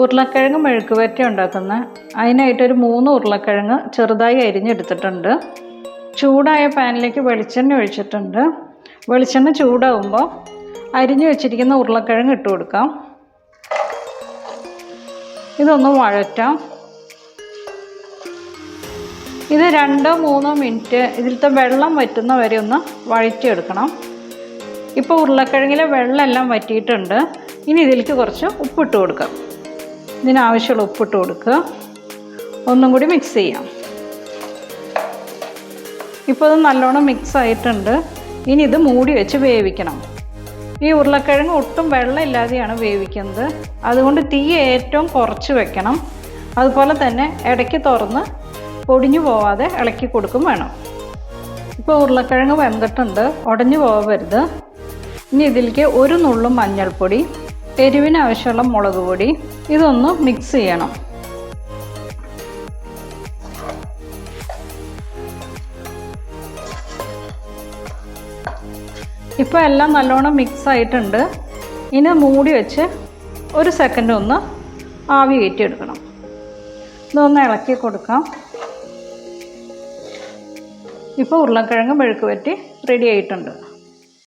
ഉരുളക്കിഴങ്ങ് മെഴുക്ക് പുരട്ടി ഉണ്ടാക്കുന്ന അതിനായിട്ടൊരു 3 ഉരുളക്കിഴങ്ങ് ചെറുതായി അരിഞ്ഞെടുത്തിട്ടുണ്ട്. ചൂടായ പാനിലേക്ക് വെളിച്ചെണ്ണ ഒഴിച്ചിട്ടുണ്ട്. വെളിച്ചെണ്ണ ചൂടാവുമ്പോൾ അരിഞ്ഞു വെച്ചിരിക്കുന്ന ഉരുളക്കിഴങ്ങ് ഇട്ട് കൊടുക്കാം. ഇതൊന്ന് വഴറ്റാം. ഇത് 2-3 മിനിറ്റ് ഇതിലത്തെ വെള്ളം വറ്റുന്ന വരെ ഒന്ന് വഴറ്റിയെടുക്കണം. ഇപ്പോൾ ഉരുളക്കിഴങ്ങിലെ വെള്ളമെല്ലാം വറ്റിയിട്ടുണ്ട്. ഇനി ഇതിലേക്ക് കുറച്ച് ഉപ്പിട്ട് കൊടുക്കാം. ഇതിനാവശ്യമുള്ള ഉപ്പിട്ട് കൊടുക്കുക. ഒന്നും കൂടി മിക്സ് ചെയ്യാം. ഇപ്പോൾ ഇത് നല്ലോണം മിക്സ് ആയിട്ടുണ്ട്. ഇനി ഇത് മൂടി വെച്ച് വേവിക്കണം. ഈ ഉരുളക്കിഴങ്ങ് ഒട്ടും വെള്ളമില്ലാതെയാണ് വേവിക്കുന്നത്. അതുകൊണ്ട് തീ ഏറ്റവും കുറച്ച് വെക്കണം. അതുപോലെ തന്നെ ഇടയ്ക്ക് തുറന്ന് പൊടിഞ്ഞു പോവാതെ ഇളക്കി കൊടുക്കും വേണം. ഇപ്പോൾ ഉരുളക്കിഴങ്ങ് വെന്തിട്ടുണ്ട്, ഉടഞ്ഞു പോകരുത്. ഇനി ഇതിലേക്ക് ഒരു നുള്ളു മഞ്ഞൾപ്പൊടി, എരിവിന് ആവശ്യമുള്ള മുളക് പൊടി, ഇതൊന്ന് മിക്സ് ചെയ്യണം. ഇപ്പോൾ എല്ലാം നല്ലോണം മിക്സ് ആയിട്ടുണ്ട്. ഇനി മൂടി വെച്ച് 1 സെക്കൻഡ് ഒന്ന് ആവി കയറ്റിയെടുക്കണം. ഇതൊന്ന് ഇളക്കി കൊടുക്കാം. ഇപ്പോൾ ഉരുളക്കിഴങ്ങ് മെഴുക്ക് പുരട്ടി റെഡി ആയിട്ടുണ്ട്.